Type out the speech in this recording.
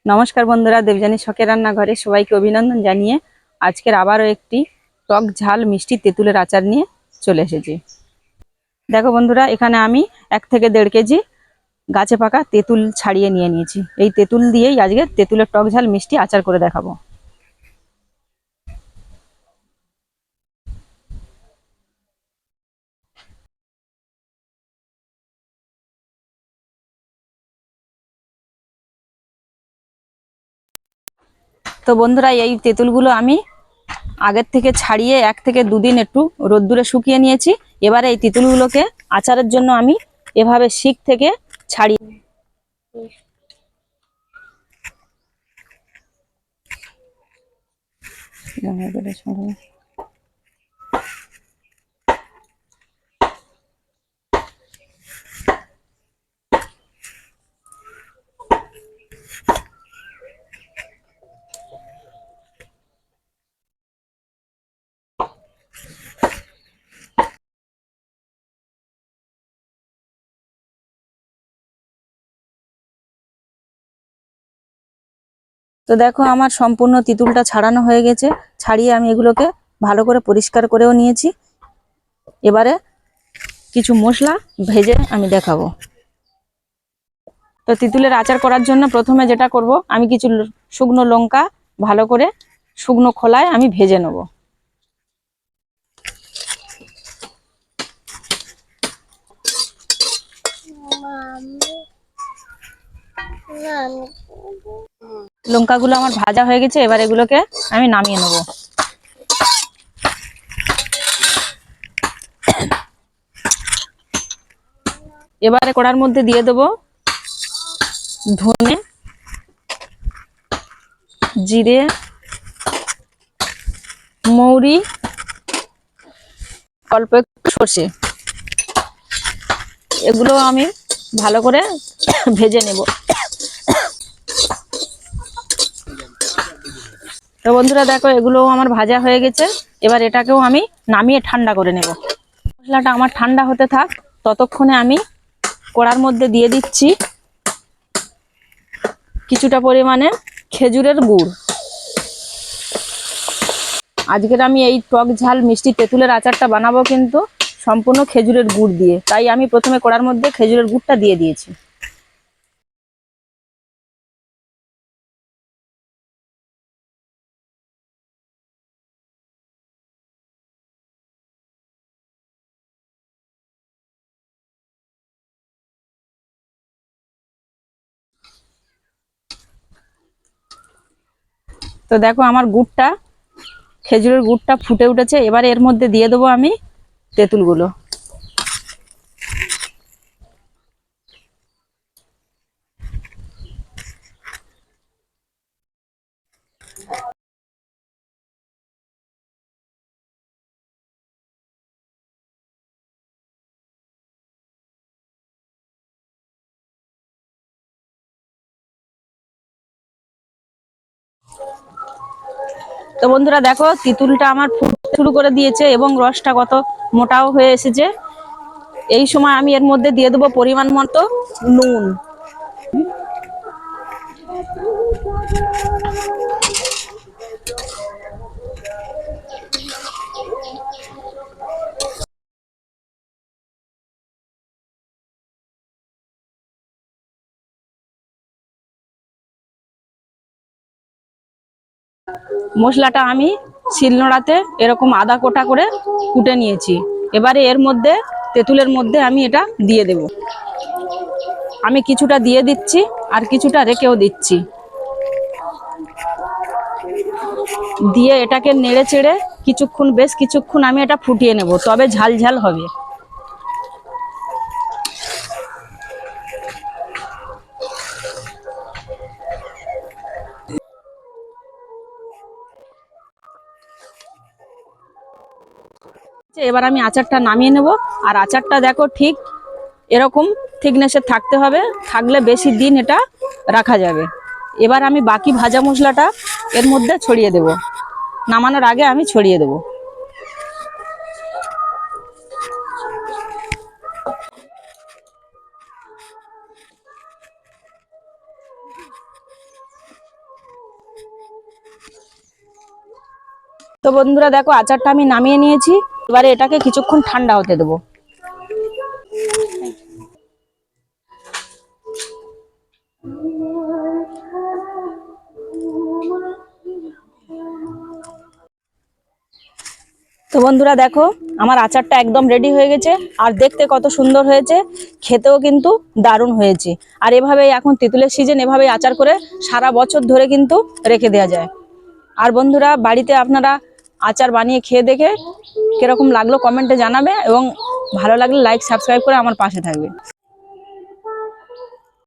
নমস্কার বন্ধুরা, দেবযানী শখের রান্নাঘরে সবাইকে অভিনন্দন জানিয়ে আজকের আবারও একটি টক ঝাল মিষ্টি তেঁতুলের আচার নিয়ে চলে এসেছি। দেখো বন্ধুরা, এখানে আমি 1 থেকে 1.5 কেজি গাছে পাকা তেঁতুল ছাড়িয়ে নিয়েছি। এই তেঁতুল দিয়েই আজকে তেঁতুলের টক ঝাল মিষ্টি আচার করে দেখাবো। তো বন্ধুরা, এই তেঁতুলগুলো আমি আগের থেকে ছাড়িয়ে 1 থেকে 2 দিন একটু রোদ্দুরে শুকিয়ে নিয়েছি। এবারে এই তেঁতুলগুলোকে আচারের জন্য আমি এভাবে শিক থেকে ছাড়িয়ে তো দেখো, আমার সম্পূর্ণ তেঁতুলটা ছাড়ানো হয়ে গেছে। ছাড়িয়ে আমি এগুলোকে ভালো করে পরিষ্কার করেও নিয়েছি। এবারে কিছু মশলা ভেজে আমি দেখাবো। তো তেঁতুলের আচার করার জন্য প্রথমে যেটা করব, আমি কিছু শুকনো লঙ্কা ভালো করে শুকনো খোলায় আমি ভেজে নেব। লঙ্কাগুলো আমার ভাজা হয়ে গেছে, এবার এগুলোকে আমি নামিয়ে নেব। এবারে কড়ার মধ্যে দিয়ে দেব ধনে, জিরে, মৌরি, অল্প একটু সর্ষে। এগুলো আমি ভালো করে ভেজে নেব। তো বন্ধুরা দেখো, এগুলো আমার ভাজা হয়ে গেছে। এবার এটাকেও আমি নামিয়ে ঠান্ডা করে নেব। মশলাটা আমার ঠান্ডা হতে থাক, ততক্ষণে আমি কড়ার মধ্যে দিয়ে দিচ্ছি কিছুটা পরিমাণে খেজুরের গুড়। আজকের আমি এই টক ঝাল মিষ্টি তেঁতুলের আচারটা বানাবো কিন্তু সম্পূর্ণ খেজুরের গুড় দিয়ে, তাই আমি প্রথমে কড়ার মধ্যে খেজুরের গুড়টা দিয়ে দিয়েছি। তো দেখো, আমার গুড়টা, খেজুরের গুড়টা ফুটে উঠেছে। এবারে এর মধ্যে দিয়ে দেবো আমি তেঁতুলগুলো। তো বন্ধুরা দেখো, তেঁতুলটা আমার ফুটতে শুরু করে দিয়েছে এবং রসটা কত মোটাও হয়ে এসেছে। এই সময় আমি এর মধ্যে দিয়ে দেবো পরিমাণ মতো নুন। মশলাটা আমি শিলনোড়াতে এরকম আদা কোটা করে কুটে নিয়েছি। এবারে এর মধ্যে, তেঁতুলের মধ্যে আমি এটা দিয়ে দেব। আমি কিছুটা দিয়ে দিচ্ছি আর কিছুটা রেখেও দিচ্ছি। দিয়ে এটাকে নেড়ে চেড়ে কিছুক্ষণ, বেশ কিছুক্ষণ আমি এটা ফুটিয়ে নেব, তবে ঝাল ঝাল হবে। এবার আমি আচারটা নামিয়ে নেব। আর আচারটা দেখো ঠিক এরকম থিকনেসের থাকতে হবে, থাকলে বেশি দিন এটা রাখা যাবে। এবার আমি বাকি ভাজা মশলাটা এর মধ্যে ছড়িয়ে দেব। নামানোর আগে আমি ছড়িয়ে দেব। তো বন্ধুরা দেখো আচারটা আমি নামিয়ে নিয়েছি, এবারে এটাকে কিছুক্ষণ ঠান্ডা হতে দেবো। তো বন্ধুরা দেখো আমার আচারটা একদম রেডি হয়ে গেছে, আর দেখতে কত সুন্দর হয়েছে, খেতেও কিন্তু দারুণ হয়েছে। আর এভাবেই এখন তেঁতুলের সিজন, এভাবেই আচার করে সারা বছর ধরে কিন্তু রেখে দেওয়া যায়। আর বন্ধুরা বাড়িতে আপনারা আচার বানিয়ে খেয়ে দেখে কিরকম লাগলো কমেন্টে জানাবে, এবং ভালো লাগলে লাইক সাবস্ক্রাইব করে আমার পাশে থাকবে।